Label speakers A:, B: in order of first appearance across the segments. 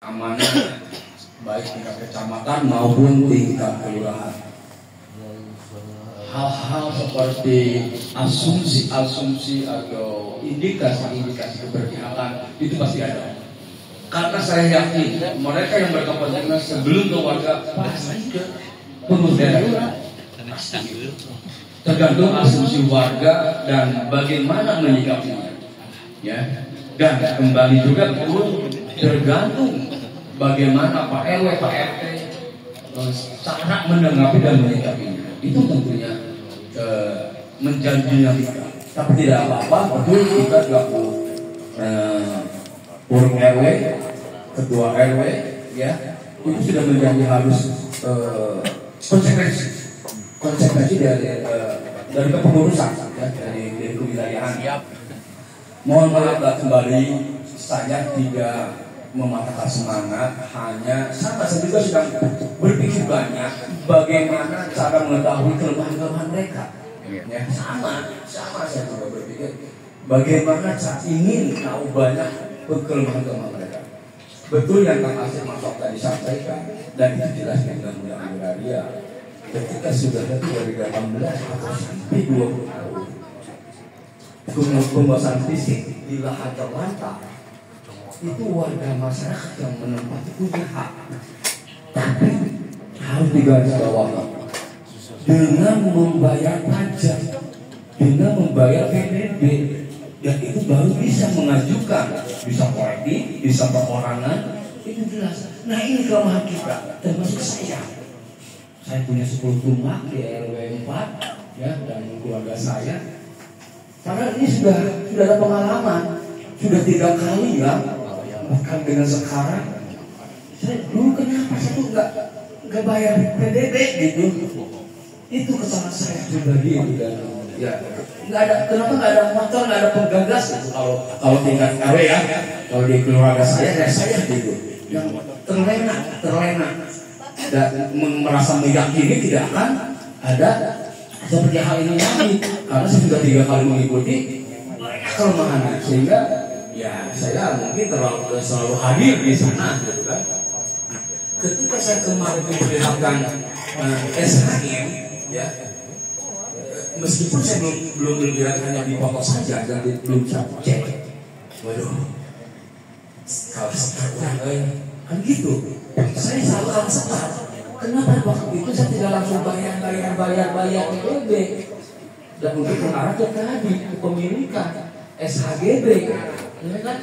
A: amanah baik tingkat kecamatan maupun tingkat kelurahan. Hal-hal seperti asumsi-asumsi atau indikasi-indikasi keberpihakan itu pasti ada. Karena saya yakin mereka yang berkepentingan sebelum ke warga pasti ke pengurus daerah. Tergantung asumsi warga dan bagaimana menyikapinya. Ya. Dan kembali juga tergantung bagaimana Pak RW, Pak RT cara menanggapi dan menyikapinya. Itu tentunya menjadi dinamika. Tapi tidak apa-apa, betul kita juga forum RW, ketua RW, ya itu sudah menjadi harus konsekuensi dari kepengurusan, ya, dari kewilayahan. Mohon maaf kembali, saya tidak mematahkan semangat, hanya saya juga sedang berpikir banyak bagaimana cara mengetahui kelemahan-kelemahan mereka. Ya, sama saya juga berpikir bagaimana saya ingin tahu banyak kelemahan-kelemahan mereka. Betul yang Kang Asep Masok tadi sampaikan, dan itu jelas dengan Undang-Undang Agraria. Ketika sudah dari 18 atau sampai 20 tahun, pembahasan fisik di lahan terlantar, itu warga masyarakat yang menempati punya hak, tapi harus digarisbawahi dengan membayar pajak, dengan membayar PBB, dan itu baru bisa mengajukan, bisa kolektif, bisa perorangan, itu jelas. Nah ini kelemahan kita, termasuk saya. Saya punya 10 rumah di RW 4, ya, dan keluarga saya. Karena ini sudah ada pengalaman, sudah 3 kali ya, bahkan dengan sekarang. Saya dulu kenapa saya tuh nggak bayar PDB gitu? Itu kesalahan saya pribadi, dan ya nggak ada, kenapa nggak ada motor, nggak ada penggagas gitu. Kalau tingkat RW ya, kalau di keluarga saya gitu, yang terlena dan merasa meyakini tidak akan ada seperti hal ini lagi, karena saya sudah 3 kali mengikuti kelemahan, sehingga ya saya mungkin selalu hadir di sana gitu kan. Ketika saya kemarin memperlihatkan SHM, ya meskipun saya belum melihat, hanya di foto saja dan belum saya cek, waduh kalau sekarang kan gitu, saya selalu akan sekat. Kenapa waktu itu saya tidak langsung bayar PBB dan untuk mengarah ke tadi kepemilikan SHGB, ya kan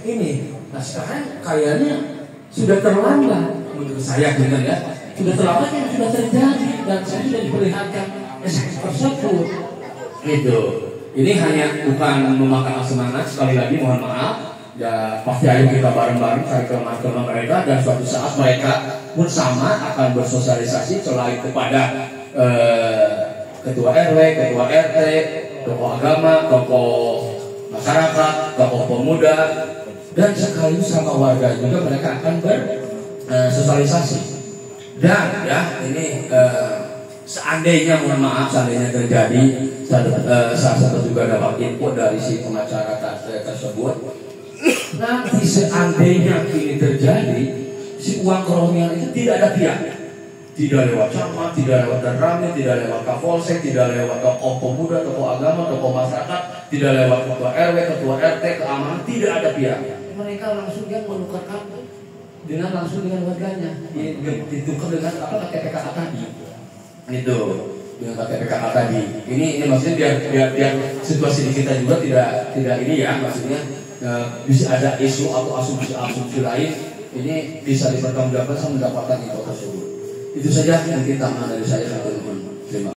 A: ini. Nah sekarang kayaknya sudah terlambat menurut saya, benar ya, sudah terlambat yang sudah terjadi, dan saya sudah diperlihatkan SHGB tersebut. Gitu. Ini hanya bukan memakan semangat, sekali lagi mohon maaf. Ya pasti ayo kita bareng-bareng cari kelemahan-kelemahan mereka, dan suatu saat mereka pun sama akan bersosialisasi selain kepada ketua RW, ketua RT, tokoh agama, tokoh masyarakat, tokoh pemuda, dan sekaligus sama warga juga mereka akan bersosialisasi. Dan ya ini seandainya, mohon maaf, seandainya terjadi, salah satu juga dapat info dari si pengacara tersebut. Nanti seandainya ini terjadi, si uang kerohian itu tidak ada pihak, tidak lewat camat, tidak lewat Danramil, tidak lewat Kapolsek, tidak lewat tokoh pemuda, tokoh agama, tokoh masyarakat, tidak lewat ketua RW, ketua RT, keamanan, tidak ada pihak. Mereka langsung yang menukarkan langsung dengan warganya, ditukar dengan KPPKA tadi, itu dengan KPPKA tadi. Ini maksudnya biar situasi di kita juga tidak ini ya, maksudnya bisa ada isu atau asumsi lain, ini bisa dipertanggungjawabkan sama mendapatkan info tersebut. Itu saja yang kita dari saya. Terima kasih.